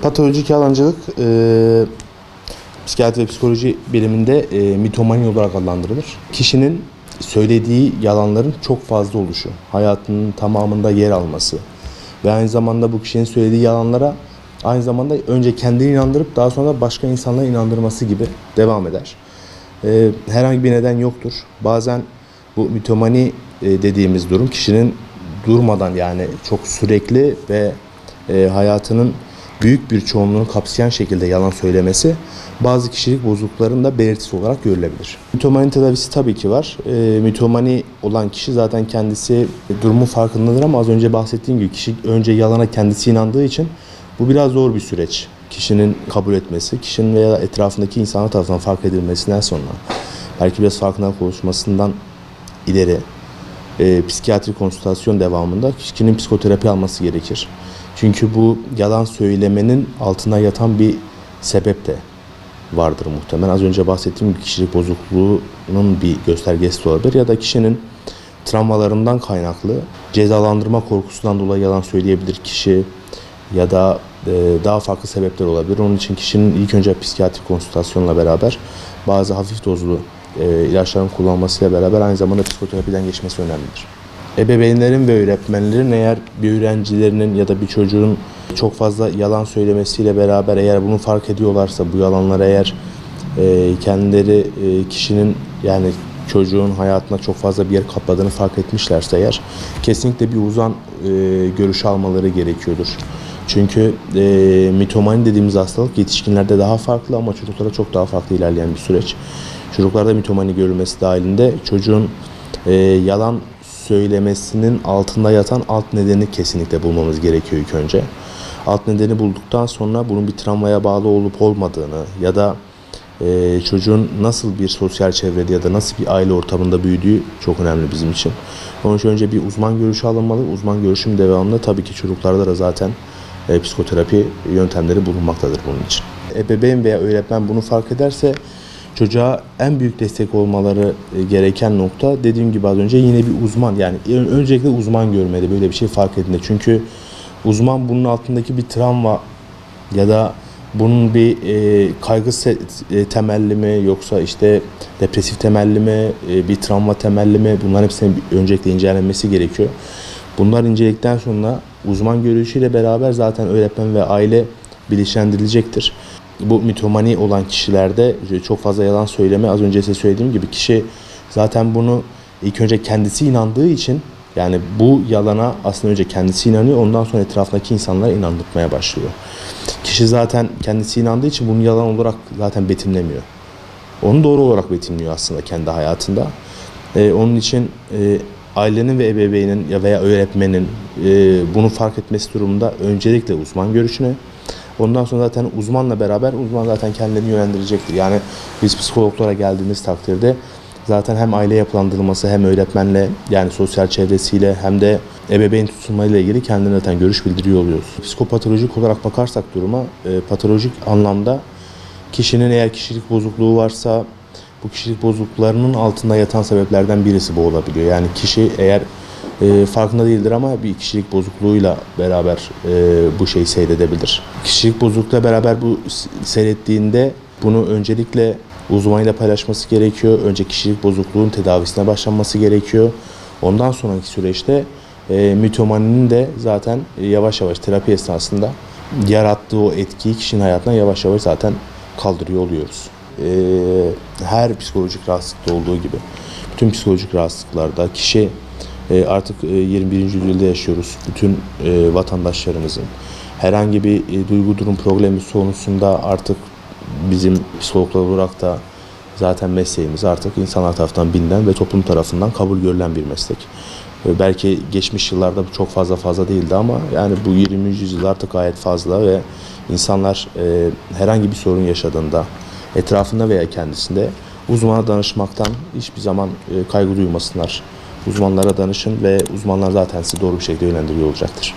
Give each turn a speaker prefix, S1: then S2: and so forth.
S1: Patolojik yalancılık psikiyatri ve psikoloji biliminde mitomani olarak adlandırılır. Kişinin söylediği yalanların çok fazla oluşu, hayatının tamamında yer alması ve aynı zamanda bu kişinin söylediği yalanlara aynı zamanda önce kendini inandırıp daha sonra da başka insanlara inandırması gibi devam eder. Herhangi bir neden yoktur. Bazen bu mitomani dediğimiz durum kişinin durmadan, yani çok sürekli ve hayatının büyük bir çoğunluğunu kapsayan şekilde yalan söylemesi bazı kişilik bozukluklarının belirtisi olarak görülebilir. Mitomani tedavisi tabii ki var. Mitomani olan kişi zaten kendisi durumun farkındadır ama az önce bahsettiğim gibi kişi önce yalana kendisi inandığı için bu biraz zor bir süreç. Kişinin kabul etmesi, kişinin veya etrafındaki insanlar tarafından fark edilmesinden sonra belki biraz farkındalık oluşmasından ileri psikiyatrik konsültasyon devamında kişinin psikoterapi alması gerekir. Çünkü bu yalan söylemenin altına yatan bir sebep de vardır muhtemelen. Az önce bahsettiğim gibi kişilik bozukluğunun bir göstergesi olabilir ya da kişinin travmalarından kaynaklı cezalandırma korkusundan dolayı yalan söyleyebilir kişi ya da daha farklı sebepler olabilir. Onun için kişinin ilk önce psikiyatrik konsültasyonla beraber bazı hafif dozlu ilaçların kullanmasıyla beraber aynı zamanda psikoterapiden geçmesi önemlidir. Ebeveynlerin ve öğretmenlerin eğer bir öğrencilerinin ya da bir çocuğun çok fazla yalan söylemesiyle beraber eğer bunu fark ediyorlarsa, bu yalanları eğer kendileri kişinin, yani çocuğun hayatına çok fazla bir yer kapladığını fark etmişlerse eğer kesinlikle bir uzman görüşü almaları gerekiyordur. Çünkü mitomani dediğimiz hastalık yetişkinlerde daha farklı ama çocuklarda çok daha farklı ilerleyen bir süreç. Çocuklarda mitomani görülmesi dahilinde çocuğun yalan söylemesinin altında yatan alt nedeni kesinlikle bulmamız gerekiyor ilk önce. Alt nedeni bulduktan sonra bunun bir travmaya bağlı olup olmadığını ya da çocuğun nasıl bir sosyal çevrede ya da nasıl bir aile ortamında büyüdüğü çok önemli bizim için. Onun için önce bir uzman görüşü alınmalı. Uzman görüşüm devamında tabii ki çocuklarda da zaten psikoterapi yöntemleri bulunmaktadır bunun için. Ebeveyn veya öğretmen bunu fark ederse çocuğa en büyük destek olmaları gereken nokta, dediğim gibi az önce, yine bir uzman, yani öncelikle uzman görmeli böyle bir şey fark edildiğinde. Çünkü uzman bunun altındaki bir travma ya da bunun bir kaygı temelli mi yoksa işte depresif temelli mi, bir travma temelli mi, bunların hepsinin öncelikle incelenmesi gerekiyor. Bunlar inceledikten sonra uzman görüşüyle beraber zaten öğretmen ve aile bilinçlendirilecektir. Bu mitomani olan kişilerde çok fazla yalan söyleme, az önce size söylediğim gibi kişi zaten bunu ilk önce kendisi inandığı için, yani bu yalana aslında önce kendisi inanıyor, ondan sonra etrafındaki insanlara inandırmaya başlıyor. Kişi zaten kendisi inandığı için bunu yalan olarak zaten betimlemiyor. Onu doğru olarak betimliyor aslında kendi hayatında. Onun için ailenin ve ebeveynin ya veya öğretmenin bunu fark etmesi durumunda öncelikle uzman görüşüne, ondan sonra zaten uzmanla beraber uzman zaten kendini yönlendirecektir. Yani biz psikologlara geldiğimiz takdirde zaten hem aile yapılandırılması hem öğretmenle, yani sosyal çevresiyle, hem de ebeveyn tutumlarıyla ilgili kendine zaten görüş bildiriyor oluyoruz. Psikopatolojik olarak bakarsak duruma, patolojik anlamda kişinin eğer kişilik bozukluğu varsa bu kişilik bozukluklarının altında yatan sebeplerden birisi bu olabiliyor. Yani kişi eğer farkında değildir ama bir kişilik bozukluğuyla beraber bu şeyi seyredebilir. Kişilik bozukluğuyla beraber bu seyrettiğinde bunu öncelikle uzmanıyla paylaşması gerekiyor. Önce kişilik bozukluğun tedavisine başlanması gerekiyor. Ondan sonraki süreçte mitomaninin de zaten yavaş yavaş terapi esnasında yarattığı o etkiyi kişinin hayatına yavaş yavaş zaten kaldırıyor oluyoruz. Her psikolojik rahatsızlıkta olduğu gibi bütün psikolojik rahatsızlıklarda kişi artık 21. yüzyılda yaşıyoruz. Bütün vatandaşlarımızın herhangi bir duygu durum problemi sonrasında artık bizim psikologlar olarak da zaten mesleğimiz artık insanlar tarafından bilinen ve toplum tarafından kabul görülen bir meslek. Belki geçmiş yıllarda bu çok fazla değildi ama yani bu 20. yüzyılda artık gayet fazla ve insanlar herhangi bir sorun yaşadığında etrafında veya kendisinde uzmana danışmaktan hiçbir zaman kaygı duymasınlar. Uzmanlara danışın ve uzmanlar zaten sizi doğru bir şekilde yönlendiriyor olacaktır.